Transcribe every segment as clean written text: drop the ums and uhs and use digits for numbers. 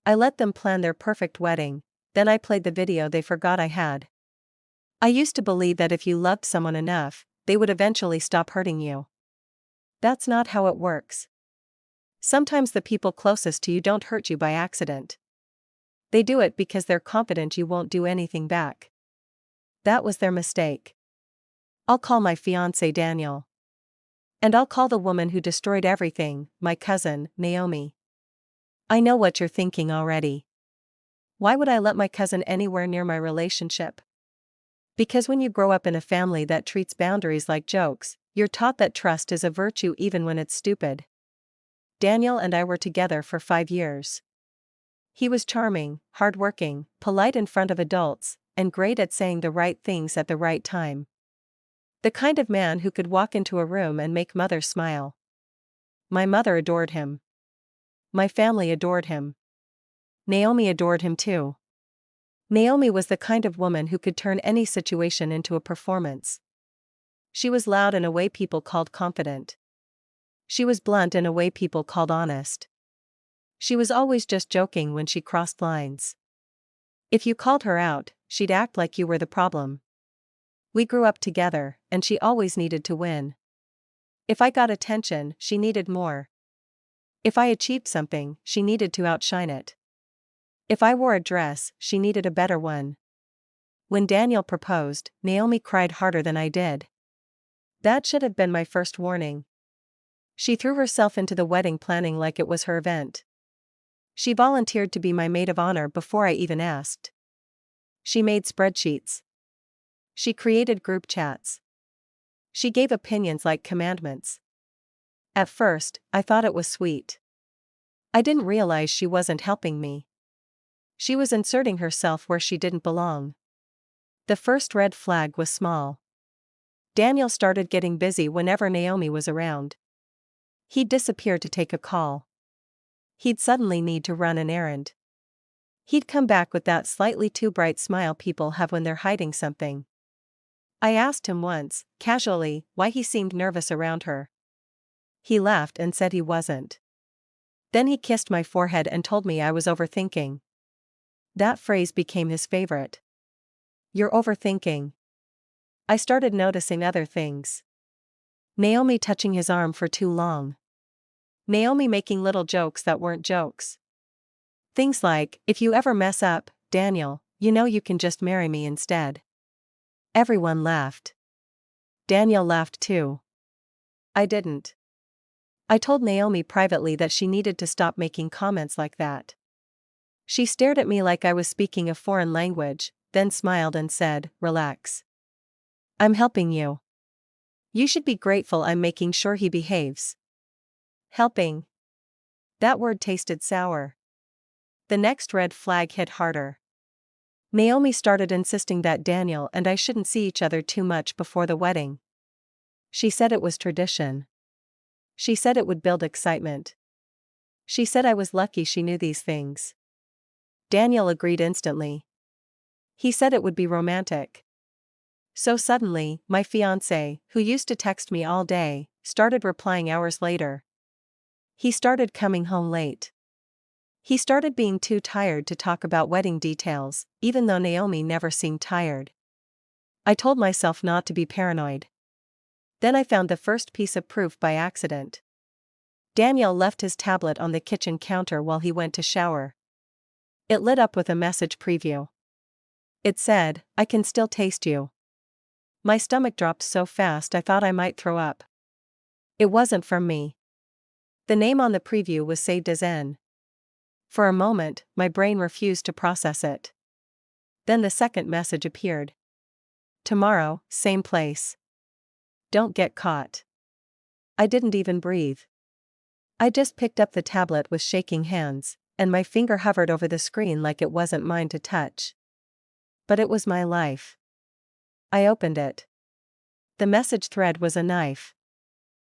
I let them plan their perfect wedding, then I played the video they forgot I had. I used to believe that if you loved someone enough, they would eventually stop hurting you. That's not how it works. Sometimes the people closest to you don't hurt you by accident. They do it because they're confident you won't do anything back. That was their mistake. I'll call my fiancé Daniel. And I'll call the woman who destroyed everything, my cousin, Naomi. I know what you're thinking already. Why would I let my cousin anywhere near my relationship? Because when you grow up in a family that treats boundaries like jokes, you're taught that trust is a virtue even when it's stupid. Daniel and I were together for 5 years. He was charming, hardworking, polite in front of adults, and great at saying the right things at the right time. The kind of man who could walk into a room and make mothers smile. My mother adored him. My family adored him. Naomi adored him too. Naomi was the kind of woman who could turn any situation into a performance. She was loud in a way people called confident. She was blunt in a way people called honest. She was always just joking when she crossed lines. If you called her out, she'd act like you were the problem. We grew up together, and she always needed to win. If I got attention, she needed more. If I achieved something, she needed to outshine it. If I wore a dress, she needed a better one. When Daniel proposed, Naomi cried harder than I did. That should have been my first warning. She threw herself into the wedding planning like it was her event. She volunteered to be my maid of honor before I even asked. She made spreadsheets. She created group chats. She gave opinions like commandments. At first, I thought it was sweet. I didn't realize she wasn't helping me. She was inserting herself where she didn't belong. The first red flag was small. Daniel started getting busy whenever Naomi was around. He'd disappear to take a call. He'd suddenly need to run an errand. He'd come back with that slightly too bright smile people have when they're hiding something. I asked him once, casually, why he seemed nervous around her. He laughed and said he wasn't. Then he kissed my forehead and told me I was overthinking. That phrase became his favorite. You're overthinking. I started noticing other things. Naomi touching his arm for too long. Naomi making little jokes that weren't jokes. Things like, if you ever mess up, Daniel, you know you can just marry me instead. Everyone laughed. Daniel laughed too. I didn't. I told Naomi privately that she needed to stop making comments like that. She stared at me like I was speaking a foreign language, then smiled and said, "Relax. I'm helping you. You should be grateful I'm making sure he behaves." Helping. That word tasted sour. The next red flag hit harder. Naomi started insisting that Daniel and I shouldn't see each other too much before the wedding. She said it was tradition. She said it would build excitement. She said I was lucky she knew these things. Daniel agreed instantly. He said it would be romantic. So suddenly, my fiancé, who used to text me all day, started replying hours later. He started coming home late. He started being too tired to talk about wedding details, even though Naomi never seemed tired. I told myself not to be paranoid. Then I found the first piece of proof by accident. Daniel left his tablet on the kitchen counter while he went to shower. It lit up with a message preview. It said, "I can still taste you." My stomach dropped so fast I thought I might throw up. It wasn't from me. The name on the preview was saved as N. For a moment, my brain refused to process it. Then the second message appeared. "Tomorrow, same place. Don't get caught." I didn't even breathe. I just picked up the tablet with shaking hands, and my finger hovered over the screen like it wasn't mine to touch. But it was my life. I opened it. The message thread was a knife.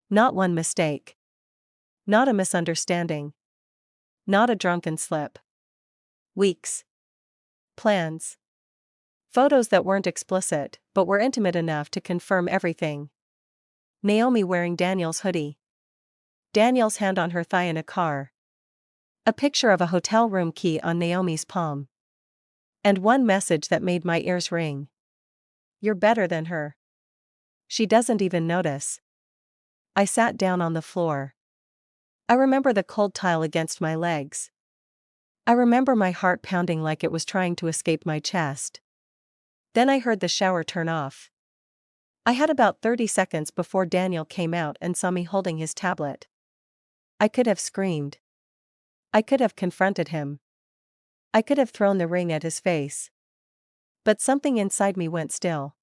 Not one mistake. Not a misunderstanding. Not a drunken slip. Weeks. Plans. Photos that weren't explicit, but were intimate enough to confirm everything. Naomi wearing Daniel's hoodie. Daniel's hand on her thigh in a car. A picture of a hotel room key on Naomi's palm. And one message that made my ears ring. You're better than her. She doesn't even notice. I sat down on the floor. I remember the cold tile against my legs. I remember my heart pounding like it was trying to escape my chest. Then I heard the shower turn off. I had about 30 seconds before Daniel came out and saw me holding his tablet. I could have screamed. I could have confronted him. I could have thrown the ring at his face. But something inside me went still.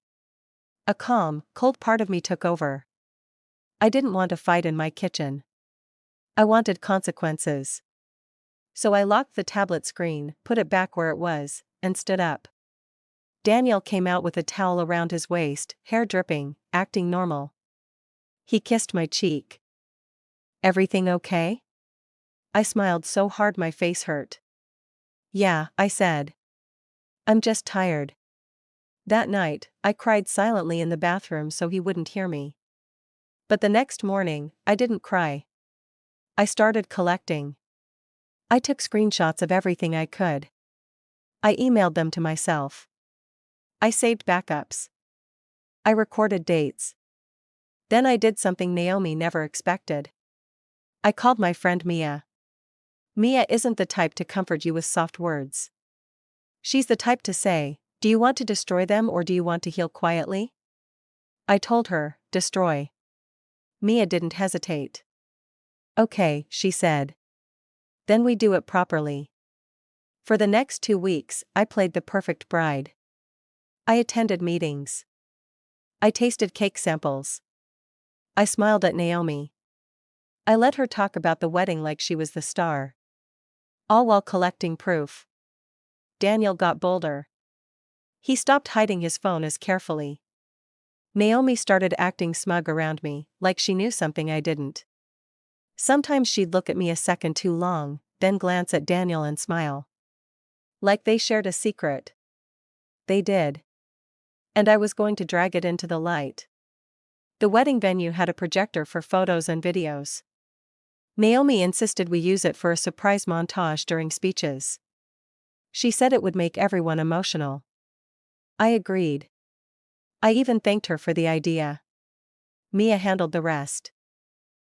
A calm, cold part of me took over. I didn't want a fight in my kitchen. I wanted consequences. So I locked the tablet screen, put it back where it was, and stood up. Daniel came out with a towel around his waist, hair dripping, acting normal. He kissed my cheek. Everything okay? I smiled so hard my face hurt. Yeah, I said. I'm just tired. That night, I cried silently in the bathroom so he wouldn't hear me. But the next morning, I didn't cry. I started collecting. I took screenshots of everything I could. I emailed them to myself. I saved backups. I recorded dates. Then I did something Naomi never expected. I called my friend Mia. Mia isn't the type to comfort you with soft words. She's the type to say, do you want to destroy them or do you want to heal quietly? I told her, destroy. Mia didn't hesitate. Okay, she said. Then we do it properly. For the next 2 weeks, I played the perfect bride. I attended meetings. I tasted cake samples. I smiled at Naomi. I let her talk about the wedding like she was the star. All while collecting proof. Daniel got bolder. He stopped hiding his phone as carefully. Naomi started acting smug around me, like she knew something I didn't. Sometimes she'd look at me a second too long, then glance at Daniel and smile. Like they shared a secret. They did. And I was going to drag it into the light. The wedding venue had a projector for photos and videos. Naomi insisted we use it for a surprise montage during speeches. She said it would make everyone emotional. I agreed. I even thanked her for the idea. Mia handled the rest.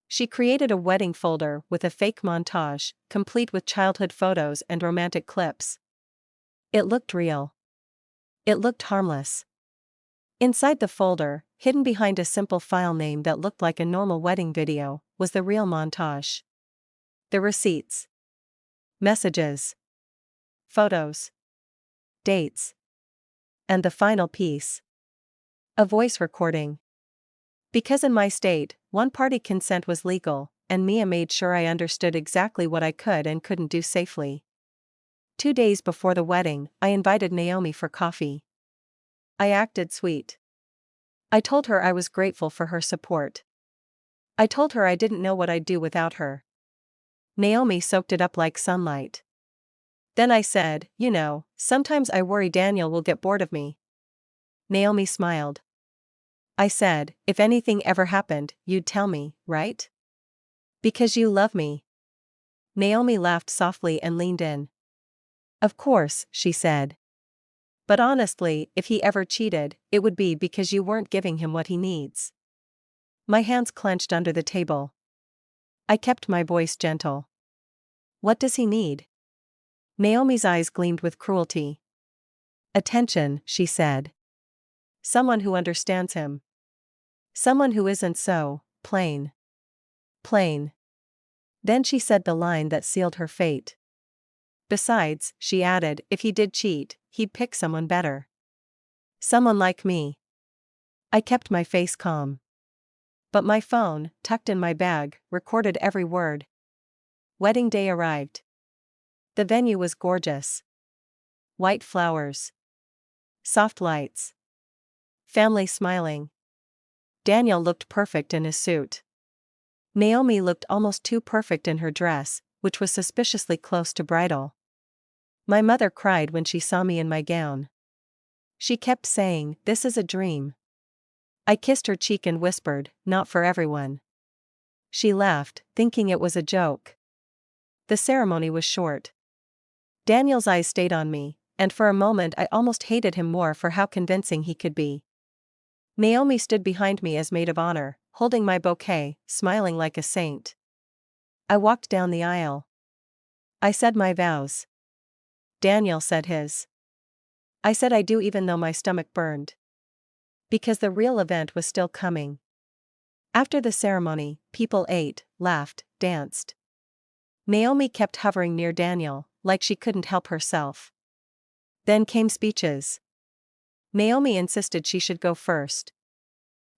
She created a wedding folder with a fake montage, complete with childhood photos and romantic clips. It looked real. It looked harmless. Inside the folder, hidden behind a simple file name that looked like a normal wedding video, was the real montage. The receipts. Messages. Photos. Dates. And the final piece. A voice recording. Because in my state, one-party consent was legal, and Mia made sure I understood exactly what I could and couldn't do safely. 2 days before the wedding, I invited Naomi for coffee. I acted sweet. I told her I was grateful for her support. I told her I didn't know what I'd do without her. Naomi soaked it up like sunlight. Then I said, you know, sometimes I worry Daniel will get bored of me. Naomi smiled. I said, if anything ever happened, you'd tell me, right? Because you love me. Naomi laughed softly and leaned in. Of course, she said. But honestly, if he ever cheated, it would be because you weren't giving him what he needs. My hands clenched under the table. I kept my voice gentle. What does he need? Naomi's eyes gleamed with cruelty. Attention, she said. Someone who understands him. Someone who isn't so plain. Plain. Then she said the line that sealed her fate. Besides, she added, if he did cheat, he'd pick someone better. Someone like me. I kept my face calm. But my phone, tucked in my bag, recorded every word. Wedding day arrived. The venue was gorgeous. White flowers. Soft lights. Family smiling. Daniel looked perfect in his suit. Naomi looked almost too perfect in her dress, which was suspiciously close to bridal. My mother cried when she saw me in my gown. She kept saying, this is a dream. I kissed her cheek and whispered, not for everyone. She laughed, thinking it was a joke. The ceremony was short. Daniel's eyes stayed on me, and for a moment I almost hated him more for how convincing he could be. Naomi stood behind me as maid of honor, holding my bouquet, smiling like a saint. I walked down the aisle. I said my vows. Daniel said his. I said I do even though my stomach burned. Because the real event was still coming. After the ceremony, people ate, laughed, danced. Naomi kept hovering near Daniel, like she couldn't help herself. Then came speeches. Naomi insisted she should go first.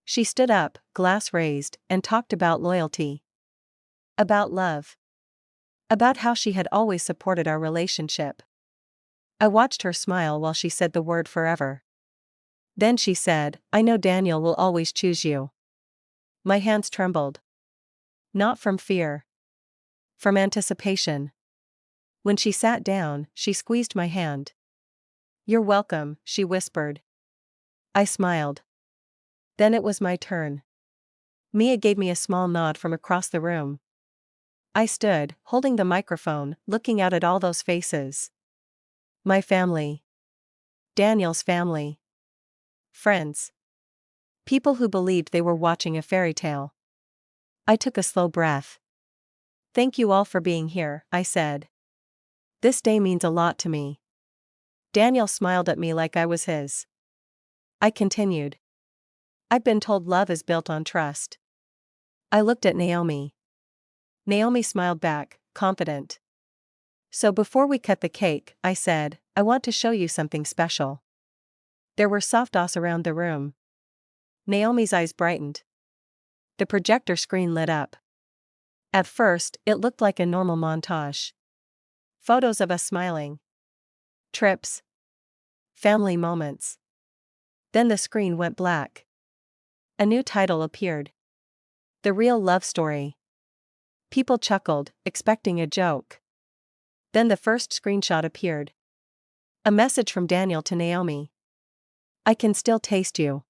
She stood up, glass raised, and talked about loyalty. About love. About how she had always supported our relationship. I watched her smile while she said the word forever. Then she said, I know Daniel will always choose you. My hands trembled. Not from fear. From anticipation. When she sat down, she squeezed my hand. You're welcome, she whispered. I smiled. Then it was my turn. Mia gave me a small nod from across the room. I stood, holding the microphone, looking out at all those faces. My family. Daniel's family. Friends. People who believed they were watching a fairy tale. I took a slow breath. Thank you all for being here, I said. This day means a lot to me. Daniel smiled at me like I was his. I continued. I've been told love is built on trust. I looked at Naomi. Naomi smiled back, confident. So before we cut the cake, I said, I want to show you something special. There were soft ahs around the room. Naomi's eyes brightened. The projector screen lit up. At first, it looked like a normal montage. Photos of us smiling. Trips. Family moments. Then the screen went black. A new title appeared. The Real Love Story. People chuckled, expecting a joke. Then the first screenshot appeared. A message from Daniel to Naomi. I can still taste you.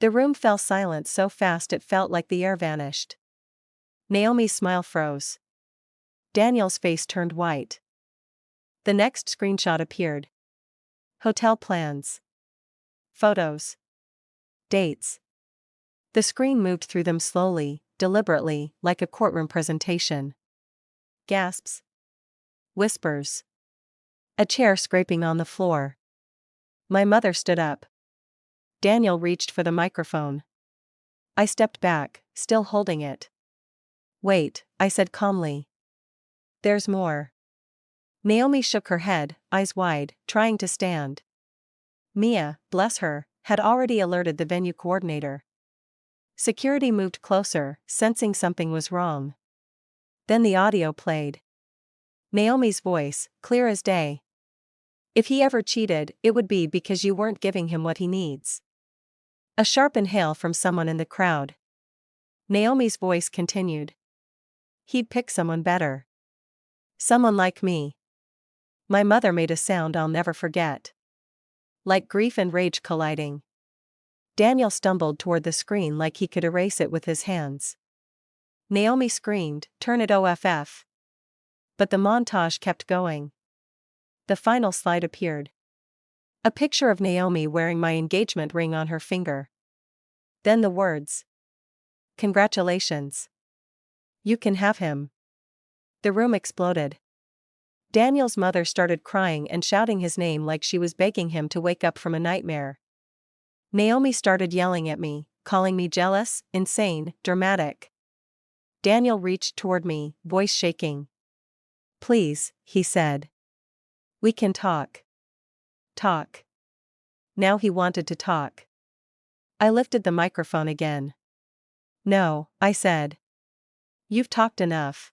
The room fell silent so fast it felt like the air vanished. Naomi's smile froze. Daniel's face turned white. The next screenshot appeared. Hotel plans. Photos. Dates. The screen moved through them slowly, deliberately, like a courtroom presentation. Gasps. Whispers. A chair scraping on the floor. My mother stood up. Daniel reached for the microphone. I stepped back, still holding it. Wait, I said calmly. There's more. Naomi shook her head, eyes wide, trying to stand. Mia, bless her, had already alerted the venue coordinator. Security moved closer, sensing something was wrong. Then the audio played. Naomi's voice, clear as day. If he ever cheated, it would be because you weren't giving him what he needs. A sharp inhale from someone in the crowd. Naomi's voice continued. He'd pick someone better. Someone like me. My mother made a sound I'll never forget. Like grief and rage colliding. Daniel stumbled toward the screen like he could erase it with his hands. Naomi screamed, turn it off. But the montage kept going. The final slide appeared. A picture of Naomi wearing my engagement ring on her finger. Then the words. Congratulations. You can have him. The room exploded. Daniel's mother started crying and shouting his name like she was begging him to wake up from a nightmare. Naomi started yelling at me, calling me jealous, insane, dramatic. Daniel reached toward me, voice shaking. Please, he said. We can talk. Talk. Now he wanted to talk. I lifted the microphone again. No, I said. You've talked enough.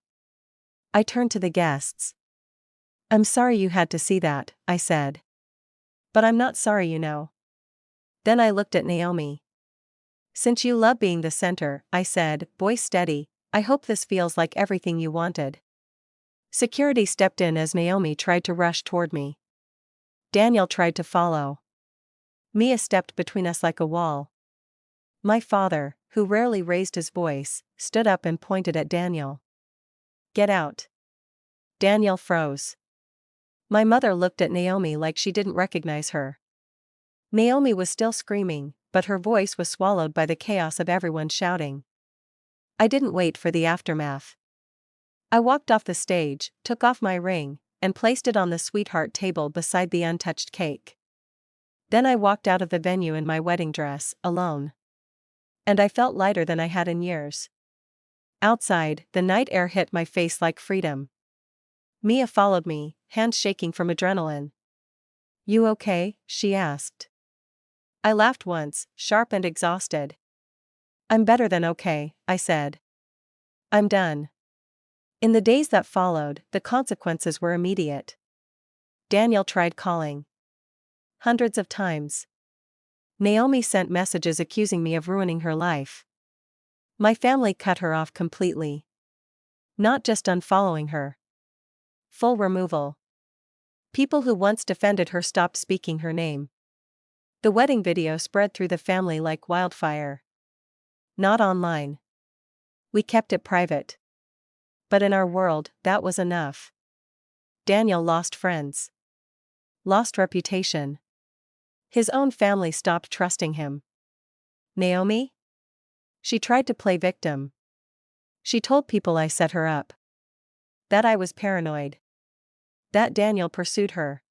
I turned to the guests. I'm sorry you had to see that, I said. But I'm not sorry, you know. Then I looked at Naomi. Since you love being the center, I said, voice steady, I hope this feels like everything you wanted. Security stepped in as Naomi tried to rush toward me. Daniel tried to follow. Mia stepped between us like a wall. My father, who rarely raised his voice, stood up and pointed at Daniel. Get out. Daniel froze. My mother looked at Naomi like she didn't recognize her. Naomi was still screaming, but her voice was swallowed by the chaos of everyone shouting. I didn't wait for the aftermath. I walked off the stage, took off my ring, and placed it on the sweetheart table beside the untouched cake. Then I walked out of the venue in my wedding dress, alone. And I felt lighter than I had in years. Outside, the night air hit my face like freedom. Mia followed me, hands shaking from adrenaline. You okay? She asked. I laughed once, sharp and exhausted. I'm better than okay, I said. I'm done. In the days that followed, the consequences were immediate. Daniel tried calling. Hundreds of times. Naomi sent messages accusing me of ruining her life. My family cut her off completely. Not just unfollowing her. Full removal. People who once defended her stopped speaking her name. The wedding video spread through the family like wildfire. Not online. We kept it private. But in our world, that was enough. Daniel lost friends. Lost reputation. His own family stopped trusting him. Naomi? She tried to play victim. She told people I set her up. That I was paranoid. That Daniel pursued her.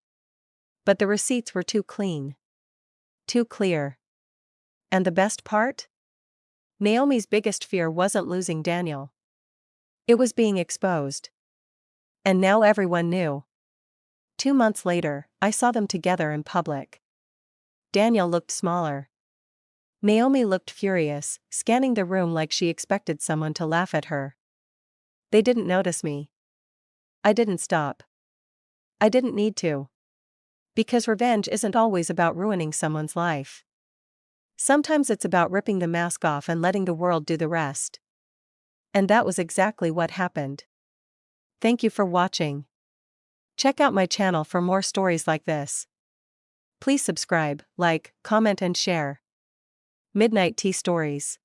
But the receipts were too clean. Too clear. And the best part? Naomi's biggest fear wasn't losing Daniel. It was being exposed. And now everyone knew. 2 months later, I saw them together in public. Daniel looked smaller. Naomi looked furious, scanning the room like she expected someone to laugh at her. They didn't notice me. I didn't stop. I didn't need to. Because revenge isn't always about ruining someone's life. Sometimes it's about ripping the mask off and letting the world do the rest. And that was exactly what happened. Thank you for watching. Check out my channel for more stories like this. Please subscribe, like, comment and share. Midnight Tea Stories.